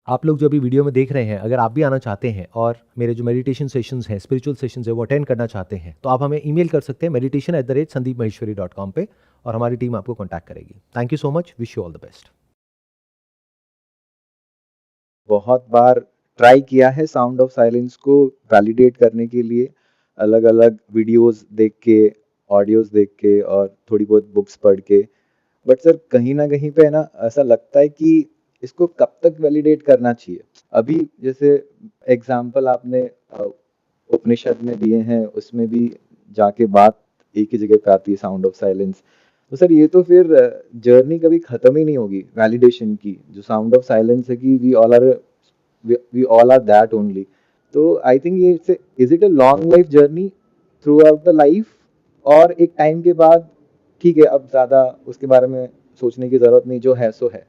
आप लोग जो अभी वीडियो में देख रहे हैं, अगर आप भी आना चाहते हैं और मेरे जो मेडिटेशन सेशंस हैं, स्पिरिचुअल सेशंस है, वो अटेंड करना चाहते हैं, तो आप हमें ईमेल कर सकते हैं meditation@sandeepmaheshwari.com पे, और हमारी टीम आपको कॉन्टैक्ट करेगी। Thank you so much, wish you all the best. बहुत बार ट्राई किया है साउंड ऑफ साइलेंस को वैलिडेट करने के लिए, अलग अलग वीडियोस देख के, ऑडियोज देख के और थोड़ी बहुत बुक्स पढ़ के। बट सर कहीं ना कहीं पे है ना, ऐसा लगता है कि इसको कब तक वैलिडेट करना चाहिए। अभी जैसे एग्जाम्पल आपने उपनिषद में दिए हैं, उसमें भी जाके बात एक ही जगह पे आती है, साउंड ऑफ साइलेंस। तो सर ये तो फिर जर्नी कभी खत्म ही नहीं होगी वैलिडेशन की, जो साउंड ऑफ साइलेंस है कि we all are that only. तो आई थिंक ये is it a long life journey throughout the life, और एक टाइम के बाद ठीक है, अब ज्यादा उसके बारे में सोचने की जरूरत नहीं, जो है सो है,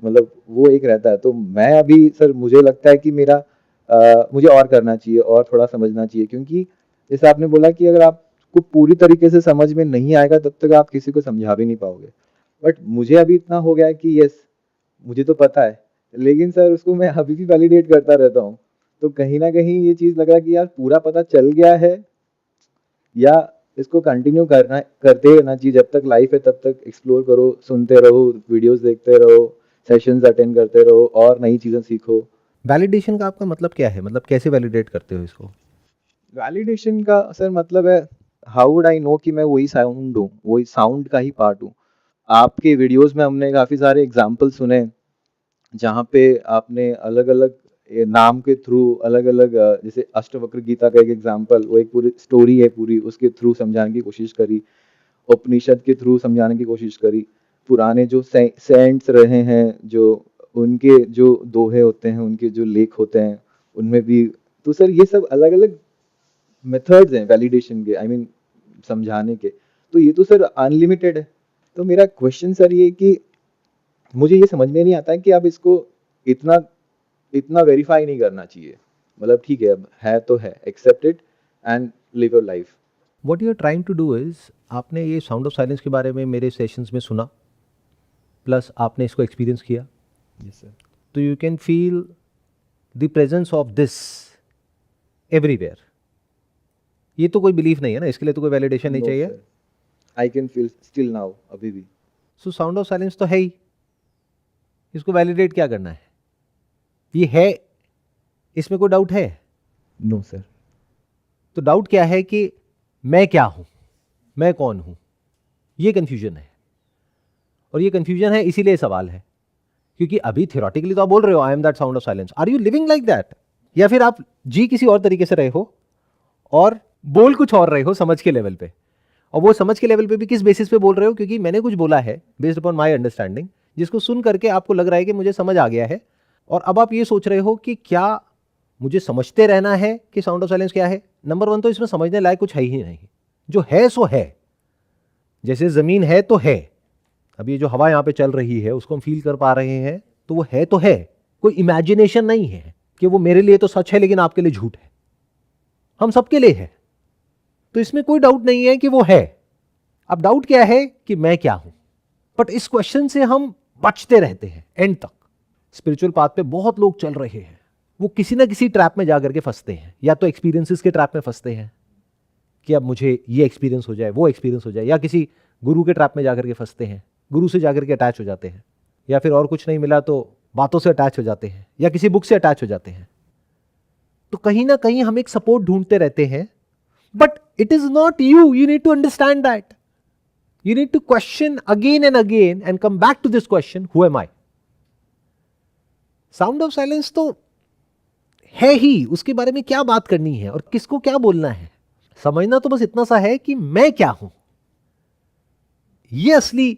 मतलब वो एक रहता है। तो मैं अभी सर मुझे लगता है कि मुझे और करना चाहिए और थोड़ा समझना चाहिए, क्योंकि जैसे आपने बोला कि अगर आपको पूरी तरीके से समझ में नहीं आएगा तब तक आप किसी को समझा भी नहीं पाओगे। बट मुझे अभी इतना हो गया है कि यस, मुझे तो पता है, लेकिन सर उसको मैं अभी भी वैलिडेट करता रहता हूँ। तो कहीं ना कहीं ये चीज लग रहा है कि यार पूरा पता चल गया है, या इसको कंटिन्यू करते रहना चाहिए, जब तक लाइफ है तब तक एक्सप्लोर करो, सुनते रहो, वीडियोस देखते रहो, सेशंस अटेंड करते रहो और नई चीजें सीखो। वैलिडेशन का आपका मतलब क्या है? मतलब कैसे वैलिडेट करते हो इसको? वैलिडेशन का सर मतलब है, हाउ वुड आई नो कि मैं वही साउंड हूँ, वही साउंड का ही पार्ट हूँ। आपके वीडियोस में हमने काफी सारे एग्जाम्पल सुने, जहाँ पे आपने अलग अलग नाम के थ्रू अलग अलग, जैसे अष्टवक्र गीता का एक एग्जाम्पल, वो एक पूरी स्टोरी है, पूरी उसके थ्रू समझाने की कोशिश करी, उपनिषद के थ्रू समझाने की कोशिश करी, पुराने जो सेंट्स रहे हैं, जो उनके जो दोहे होते हैं, उनके जो लेख होते हैं, उनमें भी। तो सर ये सब अलग अलग मेथड्स हैं वैलिडेशन के, आई मीन समझाने के। तो ये तो सर अनलिमिटेड है। तो मेरा क्वेश्चन सर ये कि मुझे ये समझ में नहीं आता है कि अब इसको इतना इतना वेरीफाई नहीं करना चाहिए। मतलब ठीक है, अब है तो है, accept it and live your life. What you are trying to do is, आपने ये साउंड ऑफ साइलेंस के बारे में मेरे सेशंस में सुना, प्लस आपने इसको एक्सपीरियंस किया, यस सर। तो you can feel the presence of this everywhere. ये तो कोई बिलीफ नहीं है ना, इसके लिए तो कोई वैलिडेशन नहीं नो चाहिए। Sir, I can feel still now, अभी भी। सो साउंड ऑफ साइलेंस तो है ही, इसको वैलिडेट क्या करना है? ये है, इसमें कोई डाउट है? No sir. तो डाउट क्या है कि मैं क्या हूं, मैं कौन हूं, ये कंफ्यूजन है। और ये कंफ्यूजन है इसीलिए सवाल है, क्योंकि अभी थियोरेटिकली तो आप बोल रहे हो I am that sound of silence, are you living like that? या फिर आप जी किसी और तरीके से रहे हो और बोल कुछ और रहे हो समझ के लेवल पे। और वो समझ के लेवल पे भी किस बेसिस पे बोल रहे हो? क्योंकि मैंने कुछ बोला है बेस्ड अपॉन माय अंडरस्टैंडिंग, जिसको सुन करके आपको लग रहा है कि मुझे समझ आ गया है, और अब आप ये सोच रहे हो कि क्या मुझे समझते रहना है कि साउंड ऑफ साइलेंस क्या है। नंबर वन तो इसमें समझने लायक कुछ है ही नहीं, जो है सो है। जैसे जमीन है तो है, अब ये जो हवा यहां पे चल रही है उसको हम फील कर पा रहे हैं, तो वो है तो है, कोई इमेजिनेशन नहीं है कि वो मेरे लिए तो सच है लेकिन आपके लिए झूठ है, हम सबके लिए है। तो इसमें कोई डाउट नहीं है कि वो है। अब डाउट क्या है कि मैं क्या हूं। बट इस क्वेश्चन से हम बचते रहते हैं एंड तक। स्पिरिचुअल पाथ पे बहुत लोग चल रहे हैं, वो किसी ना किसी ट्रैप में जाकर के फंसते हैं, या तो एक्सपीरियंसेस के ट्रैप में फंसते हैं कि अब मुझे ये एक्सपीरियंस हो जाए, वो एक्सपीरियंस हो जाए, या किसी गुरु के ट्रैप में जाकर के फंसते हैं, गुरु से जाकर के अटैच हो जाते हैं, या फिर और कुछ नहीं मिला तो बातों से अटैच हो जाते हैं, या किसी बुक से अटैच हो जाते हैं। तो कहीं ना कहीं हम एक सपोर्ट ढूंढते रहते हैं, but it is not you, you need to understand that. You need to question again and again and come back to this question, who am I? Sound of silence तो है ही, उसके बारे में क्या बात करनी है और किसको क्या बोलना है, समझना तो बस इतना सा है कि मैं क्या हूं। यह असली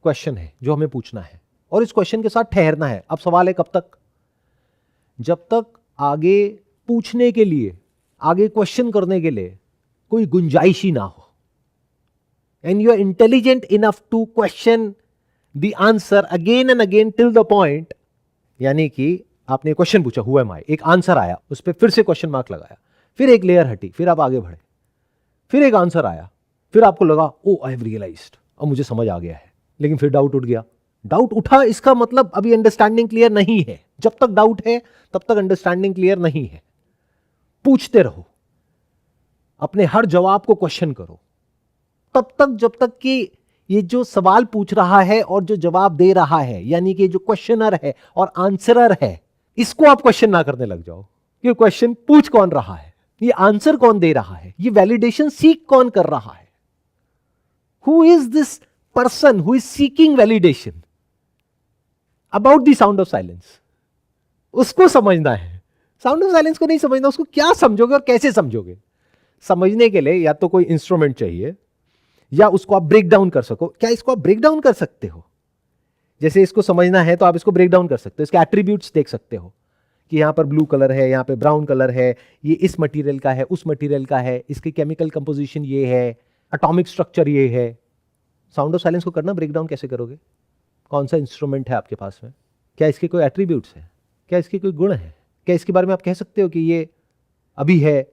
क्वेश्चन है जो हमें पूछना है, और इस क्वेश्चन के साथ ठहरना है। अब सवाल है कब तक? जब तक आगे पूछने के लिए, आगे क्वेश्चन करने के लिए कोई गुंजाइश ही ना हो, and you are intelligent enough to question the answer again and again till the point, यानी कि आपने क्वेश्चन पूछा who am I, एक आंसर आया, उस पर फिर से क्वेश्चन मार्क लगाया, फिर एक लेयर हटी, फिर आप आगे बढ़े, फिर एक आंसर आया, फिर आपको लगा ओ आई हैव रियलाइज्ड, अब मुझे समझ आ गया है, लेकिन फिर डाउट उठ गया। डाउट उठा इसका मतलब अभी अंडरस्टैंडिंग क्लियर नहीं है। जब तक डाउट है तब तक अंडरस्टैंडिंग क्लियर नहीं है। पूछते रहो, अपने हर जवाब को क्वेश्चन करो तब तक जब तक कि ये जो सवाल पूछ रहा है और जो जवाब दे रहा है, यानी कि जो क्वेश्चनर है और आंसरर है, इसको आप क्वेश्चन ना करने लग जाओ कि क्वेश्चन पूछ कौन रहा है, ये आंसर कौन दे रहा है, ये वैलिडेशन सीक कौन कर रहा है। Who is this person who is seeking validation about the sound of silence, उसको समझना है। साउंड ऑफ साइलेंस को नहीं समझना, उसको क्या समझोगे और कैसे समझोगे? समझने के लिए या तो कोई इंस्ट्रूमेंट चाहिए या उसको आप ब्रेक डाउन कर सको। क्या इसको आप ब्रेक डाउन कर सकते हो? जैसे इसको समझना है तो आप इसको ब्रेक डाउन कर सकते हो, इसके एट्रीब्यूट्स देख सकते हो कि यहां पर ब्लू कलर है, यहां पे ब्राउन कलर है, ये इस मटेरियल का है, उस मटेरियल का है, इसकी केमिकल कंपोजिशन ये है, एटॉमिक स्ट्रक्चर ये है। साउंड ऑफ साइलेंस को करना ब्रेक डाउन कैसे करोगे? कौन सा इंस्ट्रूमेंट है आपके पास में? क्या इसके कोई एट्रीब्यूट्स है? क्या इसके कोई गुण है? क्या इसके बारे में आप कह सकते हो कि ये अभी है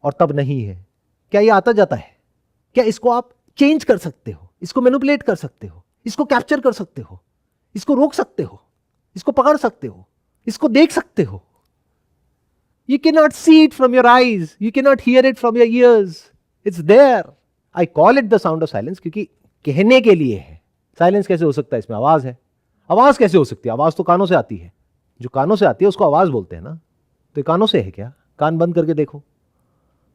और तब नहीं है? क्या ये आता जाता है? क्या इसको आप चेंज कर सकते हो, इसको मैनिपुलेट कर सकते हो, इसको कैप्चर कर सकते हो, इसको रोक सकते हो, इसको पकड़ सकते हो, इसको देख सकते हो? You cannot see it from your eyes, you cannot hear it from your ears, it's there. I call it the sound of silence क्योंकि कहने के लिए है। साइलेंस कैसे हो सकता है? इसमें आवाज है। आवाज कैसे हो सकती है? आवाज तो कानों से आती है, जो कानों से आती है उसको आवाज बोलते हैं ना। तो ये कानों से है क्या? कान बंद करके देखो।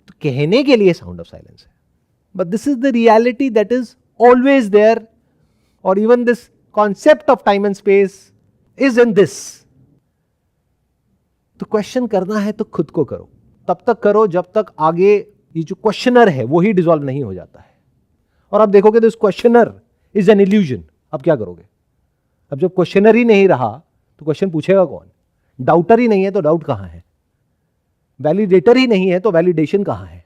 तो कहने के लिए साउंड ऑफ साइलेंस है। But this is the reality that is always there, और even this concept of time and space is in this. तो क्वेश्चन करना है तो खुद को करो, तब तक करो जब तक आगे ये जो क्वेश्चनर है वो ही डिसॉल्व नहीं हो जाता है। और आप देखोगे तो इस क्वेश्चनर इज एन इल्यूजन। अब क्या करोगे? अब जब क्वेश्चनर ही नहीं रहा तो क्वेश्चन पूछेगा कौन? डाउटर ही नहीं है तो डाउट कहां है? वैलिडेटर ही नहीं है तो वैलिडेशन कहां है?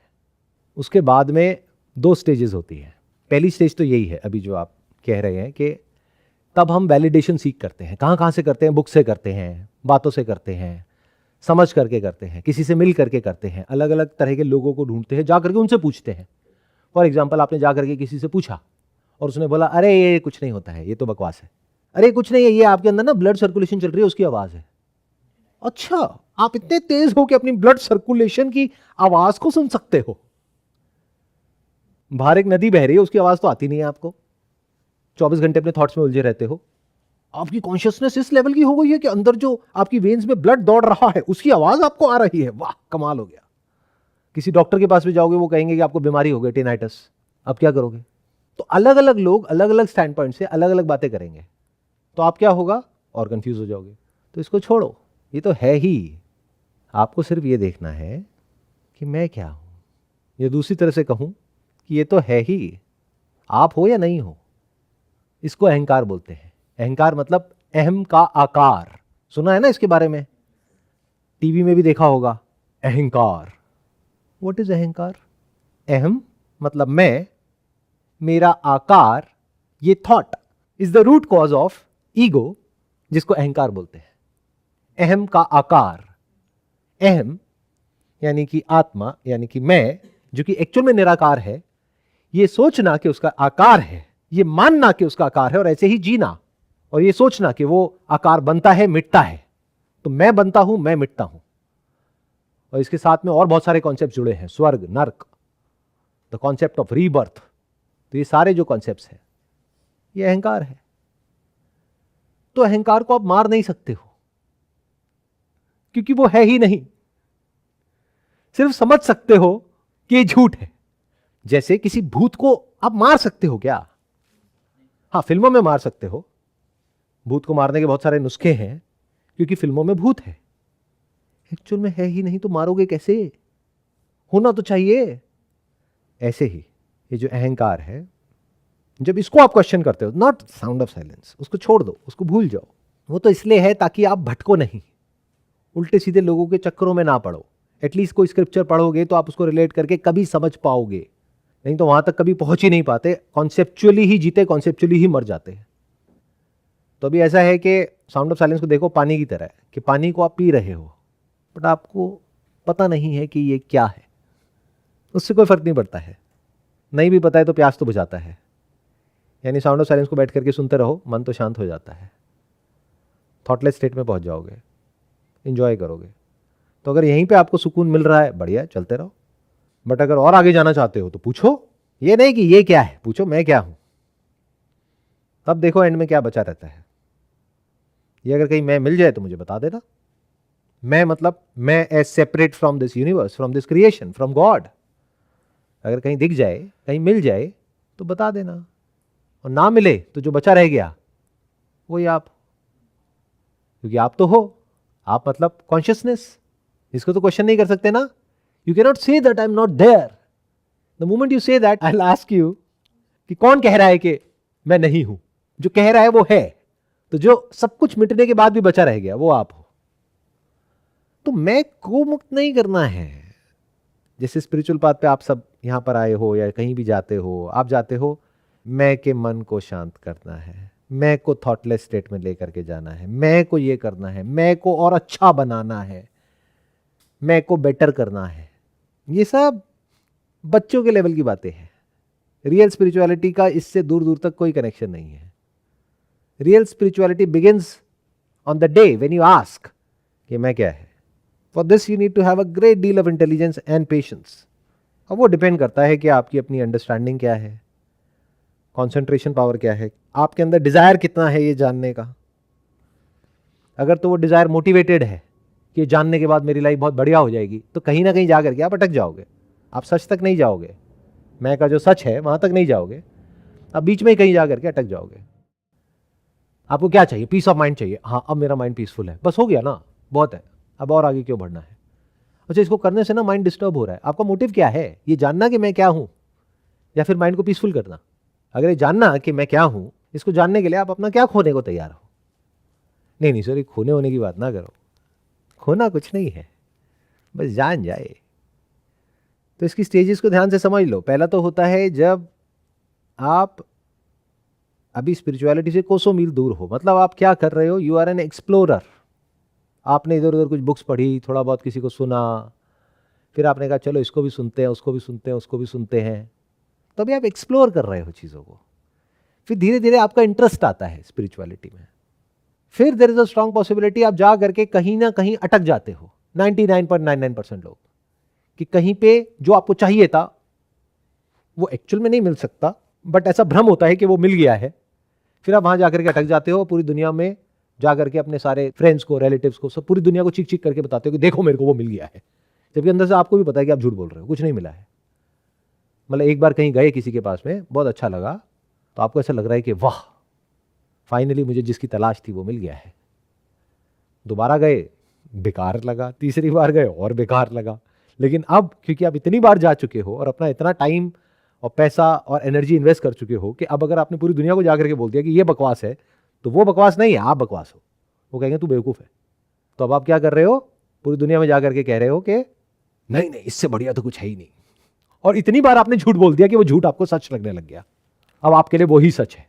उसके बाद में दो स्टेजेस होती है। पहली स्टेज तो यही है अभी जो आप कह रहे हैं कि तब हम वैलिडेशन सीख करते हैं। कहां से करते हैं? बुक से करते हैं, बातों से करते हैं, समझ करके करते हैं, किसी से मिल करके करते हैं, अलग अलग तरह के लोगों को ढूंढते हैं, जा करके उनसे पूछते हैं। फॉर एग्जाम्पल, आपने जा करके किसी से पूछा और उसने बोला अरे ये कुछ नहीं होता है, ये तो बकवास है, अरे कुछ नहीं है, ये आपके अंदर ना ब्लड सर्कुलेशन चल रही है उसकी आवाज है। अच्छा, आप इतने तेज हो कि अपनी ब्लड सर्कुलेशन की आवाज को सुन सकते हो? बाहर एक नदी बह रही है, उसकी आवाज तो आती नहीं है आपको, 24 घंटे अपने थॉट्स में उलझे रहते हो। आपकी कॉन्शियसनेस इस लेवल की हो गई है कि अंदर जो आपकी वेन्स में ब्लड दौड़ रहा है उसकी आवाज आपको आ रही है। वाह, कमाल हो गया। किसी डॉक्टर के पास भी जाओगे, वो कहेंगे कि आपको बीमारी हो गई, टिनाइटस। अब क्या करोगे? तो अलग अलग लोग अलग अलग स्टैंड पॉइंट से अलग अलग बातें करेंगे, तो आप क्या होगा? और कंफ्यूज हो जाओगे। तो इसको छोड़ो, ये तो है ही। आपको सिर्फ ये देखना है कि मैं क्या हूं, या दूसरी तरह से कहूं कि ये तो है ही, आप हो या नहीं हो। इसको अहंकार बोलते हैं। अहंकार मतलब अहम का आकार। सुना है ना इसके बारे में? टीवी में भी देखा होगा अहंकार। व्हाट इज अहंकार? अहम मतलब मैं, मेरा आकार, ये thought is the root cause of ego, जिसको अहंकार बोलते हैं। अहम का आकार, अहम यानी कि आत्मा, यानी कि मैं, जो कि एक्चुअल में निराकार है, ये सोचना कि उसका आकार है, ये मानना कि उसका आकार है और ऐसे ही जीना, और ये सोचना कि वो आकार बनता है, मिटता है। तो मैं बनता हूं, मैं मिटता हूं। और इसके साथ में और बहुत सारे कॉन्सेप्ट जुड़े हैं, स्वर्ग, नर्क, द कॉन्सेप्ट ऑफ रीबर्थ। तो ये सारे जो कॉन्सेप्ट्स हैं, ये अहंकार है। तो अहंकार को आप मार नहीं सकते हो, क्योंकि वो है ही नहीं। सिर्फ समझ सकते हो कि ये झूठ है। जैसे किसी भूत को आप मार सकते हो क्या? हाँ, फिल्मों में मार सकते हो। भूत को मारने के बहुत सारे नुस्खे हैं, क्योंकि फिल्मों में भूत है। एक्चुअल में है ही नहीं, तो मारोगे कैसे? होना तो चाहिए। ऐसे ही ये जो अहंकार है, जब इसको आप क्वेश्चन करते हो, नॉट साउंड ऑफ साइलेंस, उसको छोड़ दो, उसको भूल जाओ। वो तो इसलिए है ताकि आप भटको नहीं, उल्टे सीधे लोगों के चक्करों में ना पड़ो। एटलीस्ट कोई स्क्रिप्चर पढ़ोगे तो आप उसको रिलेट करके कभी समझ पाओगे, नहीं तो वहां तक कभी पहुंच ही नहीं पाते। कॉन्सेप्चुअली ही जीते, कॉन्सेप्चुअली ही मर जाते हैं। तो अभी ऐसा है कि साउंड ऑफ साइलेंस को देखो पानी की तरह है, कि पानी को आप पी रहे हो, बट आपको पता नहीं है कि ये क्या है। उससे कोई फर्क नहीं पड़ता है, नहीं भी पता है तो प्यास तो बुझाता है। यानी साउंड ऑफ साइलेंस को बैठ करके सुनते रहो, मन तो शांत हो जाता है, थॉटलेस स्टेट में पहुंच जाओगे, इंजॉय करोगे। तो अगर यहीं पे आपको सुकून मिल रहा है, बढ़िया, चलते रहो। बट अगर और आगे जाना चाहते हो तो पूछो, ये नहीं कि ये क्या है, पूछो मैं क्या हूं। तब देखो एंड में क्या बचा रहता है। ये अगर कहीं मैं मिल जाए तो मुझे बता देना। मैं मतलब मैं as separate from this universe, from this creation, from God. अगर कहीं दिख जाए, कहीं मिल जाए तो बता देना, और ना मिले तो जो बचा रह गया वही आप, क्योंकि आप तो हो। आप मतलब कॉन्शियसनेस, इसको तो क्वेश्चन नहीं कर सकते ना। You can not say that I am not there. The moment you say that, I will ask you कि कौन कह रहा है कि मैं नहीं हूं। जो कह रहा है वो है, तो जो सब कुछ मिटने के बाद भी बचा रह गया वो आप हो। तो मैं को मुक्त नहीं करना है। जैसे स्पिरिचुअल पाथ पे आप सब यहां पर आए हो या कहीं भी जाते हो, आप जाते हो, मैं के मन को शांत करना है, मैं को थॉटलेस स्टेट में लेकर के जाना है, मैं को ये करना है, मैं को और अच्छा बनाना है, मैं को बेटर करना है। ये सब बच्चों के लेवल की बातें हैं। रियल स्पिरिचुअलिटी का इससे दूर दूर तक कोई कनेक्शन नहीं है। Real spirituality begins on the day when you ask कि मैं क्या है। For this you need to have a great deal of intelligence and patience. अब वो डिपेंड करता है कि आपकी अपनी अंडरस्टैंडिंग क्या है, कॉन्सेंट्रेशन पावर क्या है, आपके अंदर डिजायर कितना है ये जानने का। अगर तो वो डिजायर मोटिवेटेड है कि जानने के बाद मेरी लाइफ बहुत बढ़िया हो जाएगी, तो कहीं ना कहीं जा करके आप अटक जाओगे। आप सच तक नहीं जाओगे, मैं का जो सच है वहां तक नहीं जाओगे, आप बीच में ही कहीं जा करके अटक जाओगे। आपको क्या चाहिए? पीस ऑफ माइंड चाहिए। हाँ, अब मेरा माइंड पीसफुल है, बस हो गया ना, बहुत है, अब और आगे क्यों बढ़ना है। अच्छा, इसको करने से ना माइंड डिस्टर्ब हो रहा है। आपका मोटिव क्या है? ये जानना कि मैं क्या हूं, या फिर माइंड को पीसफुल करना? अगर ये जानना कि मैं क्या हूं, इसको जानने के लिए आप अपना क्या खोने को तैयार हो? नहीं नहीं सर, ये खोने होने की बात ना करो, खोना कुछ नहीं है, बस जान जाए। तो इसकी स्टेजेस को ध्यान से समझ लो। पहला तो होता है जब आप अभी स्पिरिचुअलिटी से कोसों मील दूर हो, मतलब आप क्या कर रहे हो, यू आर एन एक्सप्लोरर। आपने इधर उधर कुछ बुक्स पढ़ी, थोड़ा बहुत किसी को सुना, फिर आपने कहा चलो इसको भी सुनते हैं, उसको भी सुनते हैं, उसको भी सुनते हैं। तो अभी आप एक्सप्लोर कर रहे हो चीज़ों को। फिर धीरे धीरे आपका इंटरेस्ट आता है स्पिरिचुअलिटी में। फिर there is a strong possibility आप जा करके कहीं ना कहीं अटक जाते हो। 99.99% लोग, कि कहीं पे जो आपको चाहिए था वो एक्चुअल में नहीं मिल सकता, बट ऐसा भ्रम होता है कि वो मिल गया है। फिर आप वहां जाकर के अटक जाते हो, पूरी दुनिया में जाकर के अपने सारे फ्रेंड्स को, रिलेटिव्स को, सब पूरी दुनिया को चीख चीख करके बताते हो कि देखो मेरे को वो मिल गया है, जबकि अंदर से आपको भी पता है कि आप झूठ बोल रहे हो, कुछ नहीं मिला है। मतलब एक बार कहीं गए किसी के पास में, बहुत अच्छा लगा, तो आपको ऐसा लग रहा है कि वाह, फाइनली मुझे जिसकी तलाश थी वो मिल गया है। दोबारा गए, बेकार लगा, तीसरी बार गए और बेकार लगा। लेकिन अब क्योंकि आप इतनी बार जा चुके हो और अपना इतना टाइम और पैसा और एनर्जी इन्वेस्ट कर चुके हो कि अब अगर आपने पूरी दुनिया को जाकर के बोल दिया कि ये बकवास है, तो वो बकवास नहीं है, आप बकवास हो। वो कहेंगे तू बेवकूफ है। तो अब आप क्या कर रहे हो? पूरी दुनिया में जाकर के कह रहे हो कि नहीं नहीं, इससे बढ़िया तो कुछ है ही नहीं। और इतनी बार आपने झूठ बोल दिया कि वो झूठ आपको सच लगने लग गया। अब आपके लिए वो ही सच है।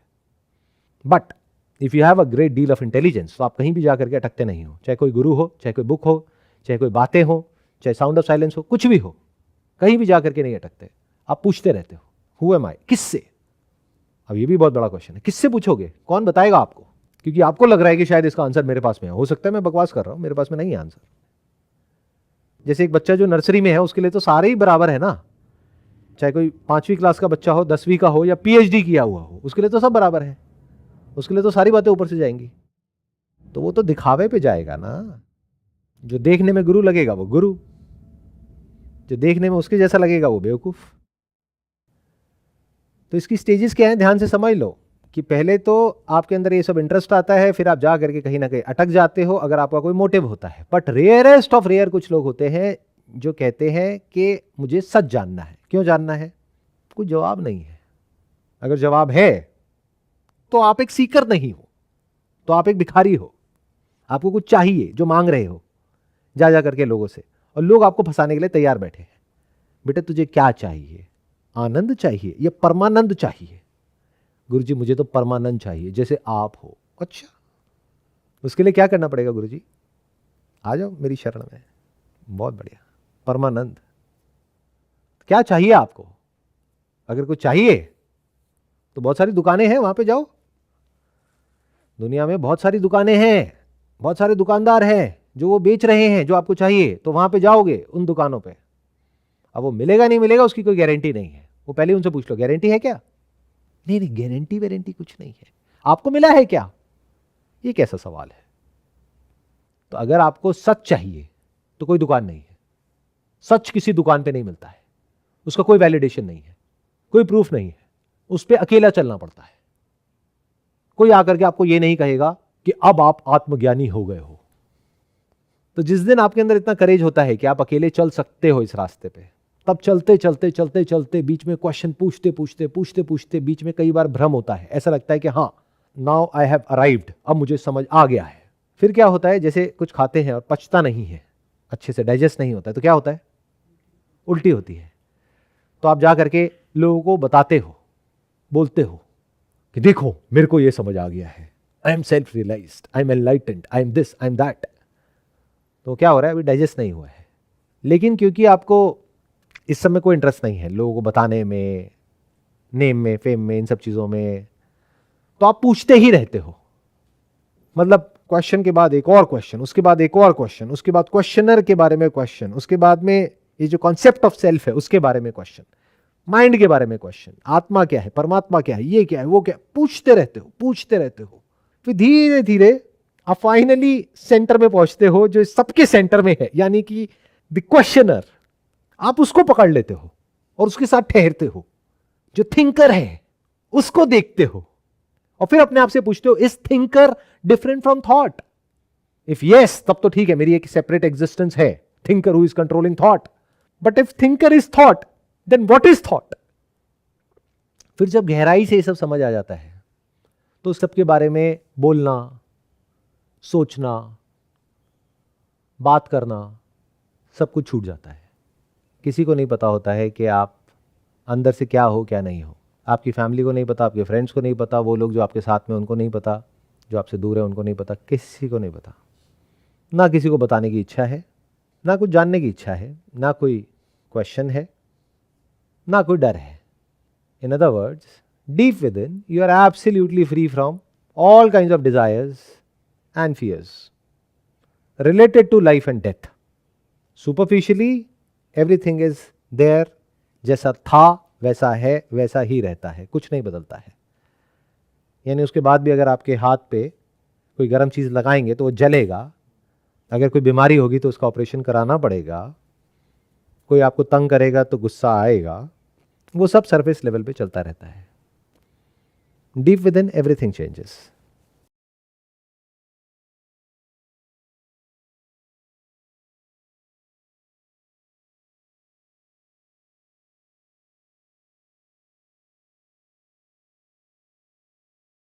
But if you have a great deal of intelligence, तो आप कहीं भी जाकर के अटकते नहीं हो। चाहे कोई गुरु हो, चाहे कोई बुक हो, चाहे कोई बातें हो, चाहे साउंड ऑफ साइलेंस हो, कुछ भी हो, कहीं भी जाकर के नहीं अटकते। आप पूछते रहते हो, हु एम आई, किससे? अब ये भी बहुत बड़ा क्वेश्चन है, किससे पूछोगे? कौन बताएगा आपको? क्योंकि आपको लग रहा है कि शायद इसका आंसर मेरे पास में है। हो सकता है मैं बकवास कर रहा हूं, मेरे पास में नहीं है आंसर। जैसे एक बच्चा जो नर्सरी में है, उसके लिए तो सारे ही बराबर है ना। चाहे कोई 5वीं क्लास का बच्चा हो, 10वीं का हो, या पीएचडी किया हुआ हो, उसके लिए तो सब बराबर है। उसके लिए तो सारी बातें ऊपर से जाएंगी। तो वो तो दिखावे पे जाएगा ना। जो देखने में गुरु लगेगा वो गुरु, जो देखने में उसके जैसा लगेगा वो बेवकूफ। तो इसकी स्टेजेस क्या है, ध्यान से समझ लो। कि पहले तो आपके अंदर ये सब इंटरेस्ट आता है, फिर आप जा करके कहीं ना कहीं अटक जाते हो, अगर आपका कोई मोटिव होता है। बट रेयरेस्ट ऑफ रेयर कुछ लोग होते हैं जो कहते हैं कि मुझे सच जानना है। क्यों जानना है? कोई जवाब नहीं है। अगर जवाब है तो आप एक सीकर नहीं हो, तो आप एक भिखारी हो। आपको कुछ चाहिए जो मांग रहे हो जा जा करके लोगों से, और लोग आपको फंसाने के लिए तैयार बैठे हैं। बेटे तुझे क्या चाहिए? आनंद चाहिए या परमानंद चाहिए? गुरुजी मुझे तो परमानंद चाहिए, जैसे आप हो। अच्छा, उसके लिए क्या करना पड़ेगा गुरुजी? आ जाओ मेरी शरण में। बहुत बढ़िया, परमानंद। क्या चाहिए आपको? अगर कुछ चाहिए तो बहुत सारी दुकानें हैं, वहां पे जाओ। दुनिया में बहुत सारी दुकानें हैं, बहुत सारे दुकानदार हैं जो वो बेच रहे हैं जो आपको चाहिए, तो वहां पे जाओगे उन दुकानों पे, अब वो मिलेगा नहीं मिलेगा उसकी कोई गारंटी नहीं है। वो पहले उनसे पूछ लो गारंटी है क्या? नहीं नहीं, गारंटी वारंटी कुछ नहीं है। आपको मिला है क्या? ये कैसा सवाल है? तो अगर आपको सच चाहिए तो कोई दुकान नहीं है। सच किसी दुकान पे नहीं मिलता है, उसका कोई वैलिडेशन नहीं है, कोई प्रूफ नहीं है, उस पर अकेला चलना पड़ता है। कोई आकर के आपको यह नहीं कहेगा कि अब आप आत्मज्ञानी हो गए हो। तो जिस दिन आपके अंदर इतना करेज होता है कि आप अकेले चल सकते हो इस रास्ते पे, तब चलते चलते चलते चलते बीच में क्वेश्चन पूछते पूछते पूछते पूछते बीच में कई बार भ्रम होता है, ऐसा लगता है कि हाँ नाउ आई हैव अराइव्ड, अब मुझे समझ आ गया है। फिर क्या होता है, जैसे कुछ खाते हैं और पचता नहीं है, अच्छे से डाइजेस्ट नहीं होता है, तो क्या होता है? उल्टी होती है। तो आप जा करके लोगों को बताते हो, बोलते हो कि देखो मेरे को ये समझ आ गया है, I am self realized, I am enlightened, I am this, I am that. तो क्या हो रहा है, अभी डाइजेस्ट नहीं हुआ है। लेकिन क्योंकि आपको इस समय कोई इंटरेस्ट नहीं है लोगों को बताने में, नेम में, फेम में, इन सब चीज़ों में, तो आप पूछते ही रहते हो। मतलब क्वेश्चन के बाद एक और क्वेश्चन, उसके बाद एक और क्वेश्चन, उसके बाद क्वेश्चनर के बारे में क्वेश्चन, उसके बाद में ये जो कॉन्सेप्ट ऑफ सेल्फ है उसके बारे में क्वेश्चन, माइंड के बारे में क्वेश्चन, आत्मा क्या है, परमात्मा क्या है, ये क्या है, वो क्या है, पूछते रहते हो, पूछते रहते हो। फिर धीरे धीरे आप फाइनली सेंटर में पहुंचते हो जो सबके सेंटर में है, यानी कि द क्वेश्चनर। आप उसको पकड़ लेते हो और उसके साथ ठहरते हो, जो थिंकर है उसको देखते हो, और फिर अपने आप से पूछते हो is thinker different from thought? If yes, तब तो ठीक है, मेरी एक सेपरेट एग्जिस्टेंस है, thinker who is controlling thought. But if thinker is thought, then what is thought? फिर जब गहराई से ये सब समझ आ जाता है तो उस सब के बारे में बोलना, सोचना, बात करना, सब कुछ छूट जाता है। किसी को नहीं पता होता है कि आप अंदर से क्या हो क्या नहीं हो। आपकी फैमिली को नहीं पता, आपके फ्रेंड्स को नहीं पता, वो लोग जो आपके साथ में उनको नहीं पता, जो आपसे दूर है उनको नहीं पता, किसी को नहीं पता। ना किसी को बताने की इच्छा है, ना कुछ जानने की इच्छा है, ना कोई क्वेश्चन है, ना कोई डर है। In other words, deep within you are absolutely free from all kinds of desires and fears related to life and death. Superficially everything is there, जैसा था वैसा है, वैसा ही रहता है, कुछ नहीं बदलता है। यानी उसके बाद भी अगर आपके हाथ पे कोई गर्म चीज़ लगाएंगे तो वो जलेगा, अगर कोई बीमारी होगी तो उसका ऑपरेशन कराना पड़ेगा, कोई आपको तंग करेगा तो गुस्सा आएगा, वो सब सरफेस लेवल पे चलता रहता है। Deep with in everything changes.